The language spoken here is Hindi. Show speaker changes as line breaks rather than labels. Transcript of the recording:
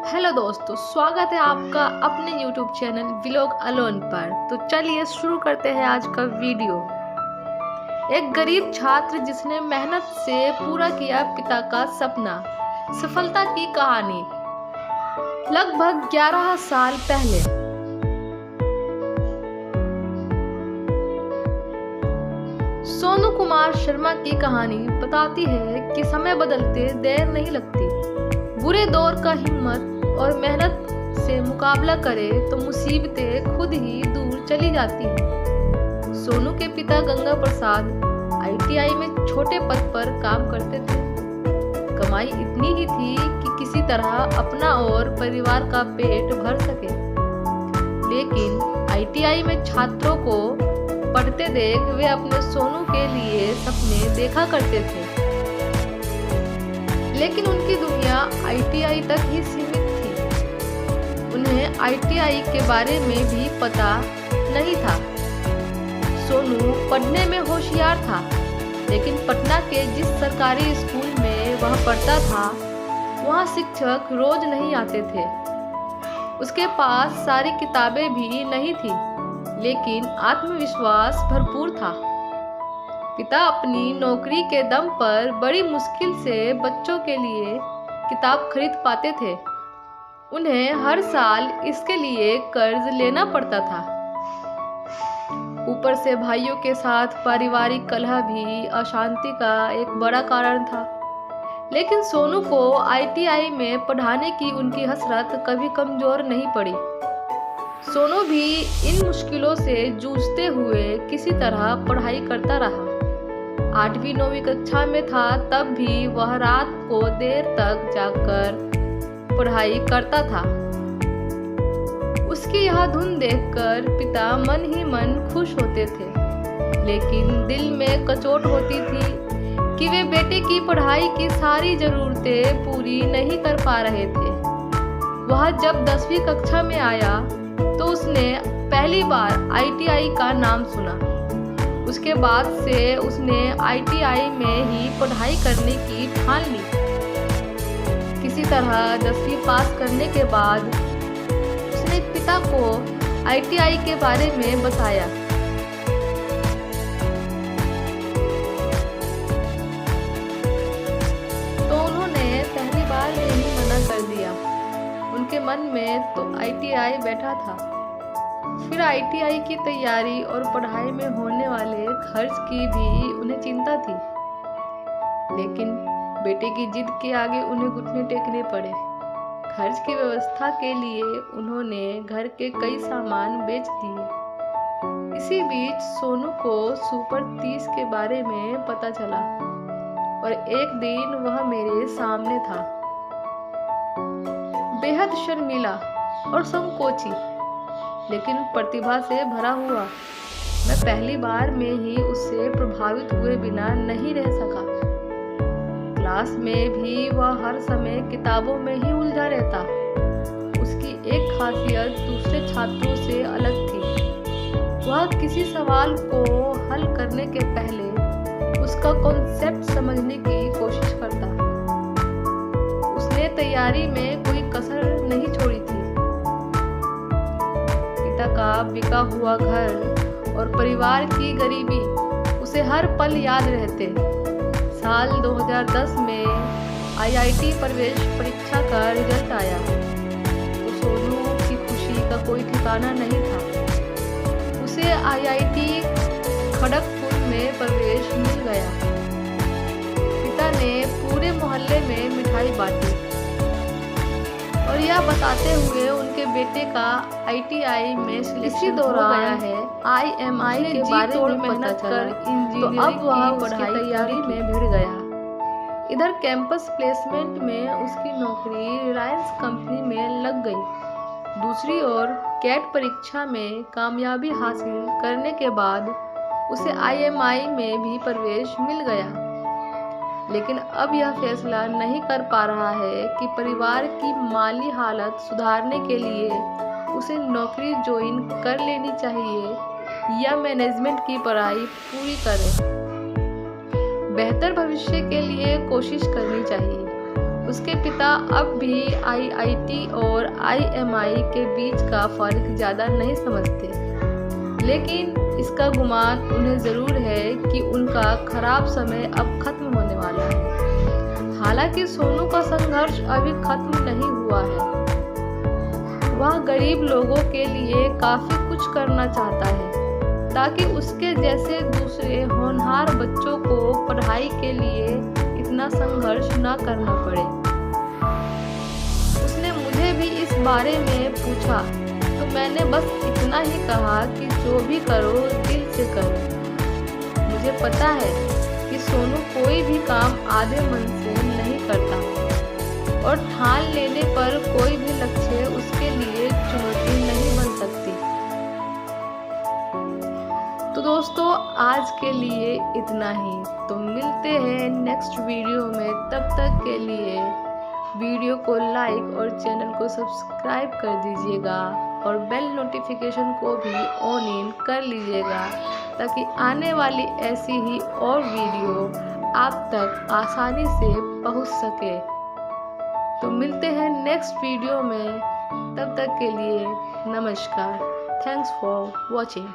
हेलो दोस्तों, स्वागत है आपका अपने YouTube चैनल व्लॉग अलोन पर। तो चलिए शुरू करते हैं आज का वीडियो। एक गरीब छात्र जिसने मेहनत से पूरा किया पिता का सपना, सफलता की कहानी। लगभग 11 साल पहले सोनू कुमार शर्मा की कहानी बताती है कि समय बदलते देर नहीं लगती। बुरे दौर का हिम्मत और मेहनत से मुकाबला करे तो मुसीबतें खुद ही दूर चली जाती हैं। सोनू के पिता गंगा प्रसाद ITI में छोटे पद पर काम करते थे। कमाई इतनी ही थी कि किसी तरह अपना और परिवार का पेट भर सके, लेकिन ITI में छात्रों को पढ़ते देख वे अपने सोनू के लिए सपने देखा करते थे। लेकिन उनकी दुनिया ITI तक ही सीमित थी। उन्हें ITI के बारे में भी पता नहीं था। सोनू पढ़ने में होशियार था, लेकिन पटना के जिस सरकारी स्कूल में वह पढ़ता था, वहाँ शिक्षक रोज नहीं आते थे। उसके पास सारी किताबें भी नहीं थी, लेकिन आत्मविश्वास भरपूर था। पिता अपनी नौकरी के दम पर बड़ी मुश्किल से बच्चों के लिए किताब खरीद पाते थे। उन्हें हर साल इसके लिए कर्ज लेना पड़ता था। ऊपर से भाइयों के साथ पारिवारिक कलह भी अशांति का एक बड़ा कारण था। लेकिन सोनू को ITI में पढ़ाने की उनकी हसरत कभी कमजोर नहीं पड़ी। सोनू भी इन मुश्किलों से जूझते हुए किसी तरह पढ़ाई करता रहा। 8वीं 9वीं कक्षा में था, तब भी वह रात को देर तक जाकर पढ़ाई करता था। उसकी यह धुन देखकर पिता मन ही मन खुश होते थे, लेकिन दिल में कचोट होती थी कि वे बेटे की पढ़ाई की सारी जरूरतें पूरी नहीं कर पा रहे थे। वह जब 10वीं कक्षा में आया तो उसने पहली बार ITI का नाम सुना। उसके बाद से उसने ITI में ही पढ़ाई करने की ठान ली। किसी तरह 10वीं पास करने के बाद उसने पिता को ITI के बारे में बताया। तो उन्होंने पहली बार में ही मना कर दिया। उनके मन में तो ITI बैठा था। फिर ITI की तैयारी और पढ़ाई में होने वाले खर्च की भी उन्हें चिंता थी, लेकिन बेटे की जिद के आगे उन्हें घुटने टेकने पड़े। खर्च की व्यवस्था के लिए उन्होंने घर के कई सामान बेच दिए। इसी बीच सोनू को सुपर 30 के बारे में पता चला और एक दिन वह मेरे सामने था। बेहद शर्मीला और संकोची, लेकिन प्रतिभा से भरा हुआ। मैं पहली बार में ही उससे प्रभावित हुए बिना नहीं रह सका। क्लास में भी वह हर समय किताबों में ही उलझा रहता। उसकी एक खासियत दूसरे छात्रों से अलग थी। वह किसी सवाल को हल करने के पहले उसका कॉन्सेप्ट समझने की कोशिश करता। उसने तैयारी में कोई कसर नहीं छोड़ी थी। का बिका हुआ घर और परिवार की गरीबी उसे हर पल याद रहते। साल 2010 में IIT प्रवेश परीक्षा का रिजल्ट आया तो सोनू की खुशी का कोई ठिकाना नहीं था। उसे IIT खड़गपुर में प्रवेश मिल गया। पिता ने पूरे मोहल्ले में मिठाई बांटी और यह बताते हुए उनके बेटे का ITI में सिलेक्शन हो गया है। IMI के बारे में मेहनत कर तो अब वह पढ़ाई तैयारी में भिड़ गया। इधर कैंपस प्लेसमेंट में उसकी नौकरी रिलायंस कंपनी में लग गई। दूसरी ओर कैट परीक्षा में कामयाबी हासिल करने के बाद उसे IMI में भी प्रवेश मिल गया। लेकिन अब यह फैसला नहीं कर पा रहा है कि परिवार की माली हालत सुधारने के लिए उसे नौकरी ज्वाइन कर लेनी चाहिए या मैनेजमेंट की पढ़ाई पूरी करे। बेहतर भविष्य के लिए कोशिश करनी चाहिए। उसके पिता अब भी आईआईटी और आईएमआई के बीच का फ़र्क ज़्यादा नहीं समझते, लेकिन इसका गुमान उन्हें ज़रूर है कि उनका खराब समय अब खत्म होने वाला है। हालांकि सोनू का संघर्ष अभी खत्म नहीं हुआ है। वह गरीब लोगों के लिए काफ़ी कुछ करना चाहता है ताकि उसके जैसे दूसरे होनहार बच्चों को पढ़ाई के लिए इतना संघर्ष न करना पड़े। उसने मुझे भी इस बारे में पूछा तो मैंने बस इतना ही कहा कि जो भी करो दिल से करो। मुझे पता है कि सोनू कोई भी काम आधे मन से नहीं करता और ठान लेने पर कोई भी लक्ष्य उसके लिए चुनौती नहीं बन सकती। तो दोस्तों आज के लिए इतना ही। तो मिलते हैं नेक्स्ट वीडियो में। तब तक के लिए वीडियो को लाइक और चैनल को सब्सक्राइब कर दीजिएगा और बेल नोटिफिकेशन को भी ऑन इन कर लीजिएगा ताकि आने वाली ऐसी ही और वीडियो आप तक आसानी से पहुंच सके। तो मिलते हैं नेक्स्ट वीडियो में। तब तक के लिए नमस्कार। Thanks for watching.